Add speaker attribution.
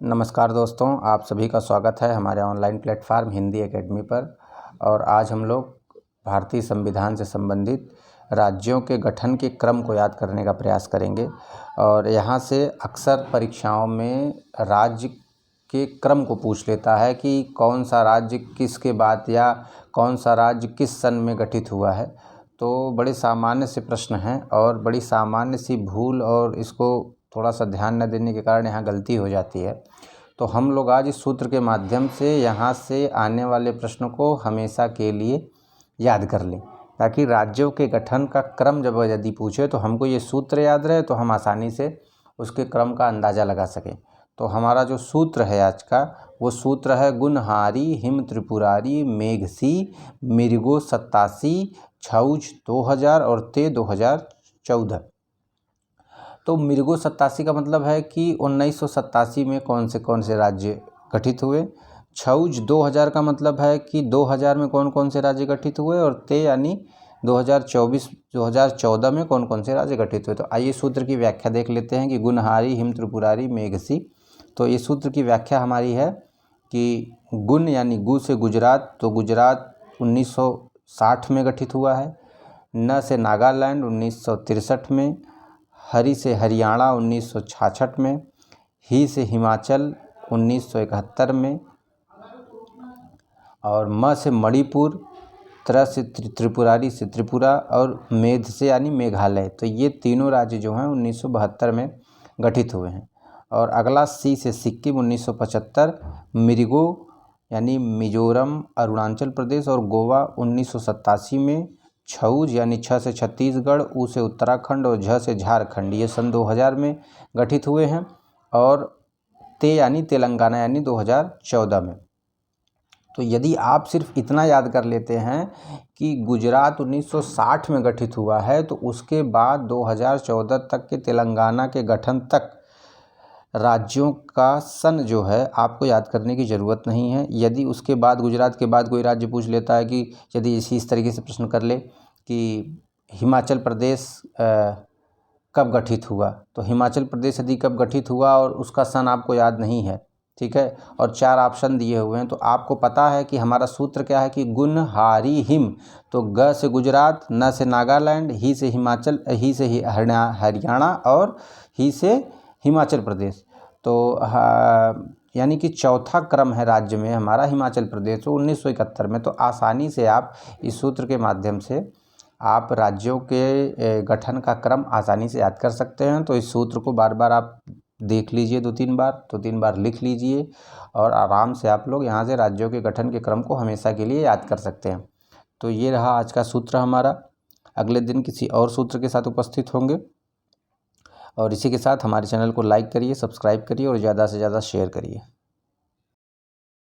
Speaker 1: नमस्कार दोस्तों, आप सभी का स्वागत है हमारे ऑनलाइन प्लेटफार्म हिंदी एकेडमी पर। और आज हम लोग भारतीय संविधान से संबंधित राज्यों के गठन के क्रम को याद करने का प्रयास करेंगे। और यहाँ से अक्सर परीक्षाओं में राज्य के क्रम को पूछ लेता है कि कौन सा राज्य किसके बाद या कौन सा राज्य किस सन में गठित हुआ है। तो बड़े सामान्य से प्रश्न हैं और बड़ी सामान्य सी भूल और इसको थोड़ा सा ध्यान न देने के कारण यहाँ गलती हो जाती है। तो हम लोग आज इस सूत्र के माध्यम से यहाँ से आने वाले प्रश्नों को हमेशा के लिए याद कर लें, ताकि राज्यों के गठन का क्रम जब यदि पूछे तो हमको ये सूत्र याद रहे, तो हम आसानी से उसके क्रम का अंदाज़ा लगा सकें। तो हमारा जो सूत्र है आज का, वो सूत्र है गुणहारी हिम त्रिपुरारी मेघसी मृगो 87 छौज 2000 और ते 2014। तो मृगो 87 का मतलब है कि 1987 में कौन से राज्य गठित हुए। छौज 2000 का मतलब है कि 2000 में कौन से राज्य गठित हुए। और ते यानी 2014 में कौन से राज्य गठित हुए। तो आइए सूत्र की व्याख्या देख लेते हैं कि गुणहारी हिम त्रिपुरारी मेघसी। तो ये सूत्र की व्याख्या हमारी है कि गुण यानी गु से गुजरात, तो गुजरात 1960 में गठित हुआ है। न से नागालैंड 1963 में। हरि से हरियाणा 1966 में। ही से हिमाचल 1971 में। और म से मणिपुर, त्र से त्रिपुरारी से त्रिपुरा और मेध से यानी मेघालय। तो ये तीनों राज्य जो हैं 1972 में गठित हुए हैं। और अगला सी से सिक्किम 1975, मृगो यानी मिजोरम अरुणाचल प्रदेश और गोवा 1987 में। छौज यानी छ से छत्तीसगढ़, उ से उत्तराखंड और झ से झारखंड, ये सन 2000 में गठित हुए हैं। और ते यानी तेलंगाना यानी 2014 में। तो यदि आप सिर्फ इतना याद कर लेते हैं कि गुजरात 1960 में गठित हुआ है, तो उसके बाद 2014 तक के तेलंगाना के गठन तक राज्यों का सन जो है आपको याद करने की ज़रूरत नहीं है। यदि उसके बाद गुजरात के बाद कोई राज्य पूछ लेता है कि यदि इस तरीके से प्रश्न कर ले कि हिमाचल प्रदेश कब गठित हुआ, तो हिमाचल प्रदेश यदि कब गठित हुआ और उसका सन आपको याद नहीं है, ठीक है, और 4 ऑप्शन दिए हुए हैं, तो आपको पता है कि हमारा सूत्र क्या है कि गुणहारी हिम। तो ग से गुजरात, न से नागालैंड, ही से हिमाचल, ही से हरियाणा और ही से हिमाचल प्रदेश। तो यानी कि चौथा क्रम है राज्य में हमारा हिमाचल प्रदेश, तो 1971 में। तो आसानी से आप इस सूत्र के माध्यम से आप राज्यों के गठन का क्रम आसानी से याद कर सकते हैं। तो इस सूत्र को बार बार आप देख लीजिए, 2-3 बार लिख लीजिए और आराम से आप लोग यहाँ से राज्यों के गठन के क्रम को हमेशा के लिए याद कर सकते हैं। तो ये रहा आज का सूत्र हमारा। अगले दिन किसी और सूत्र के साथ उपस्थित होंगे। और इसी के साथ हमारे चैनल को लाइक करिए, सब्सक्राइब करिए और ज़्यादा से ज़्यादा शेयर करिए।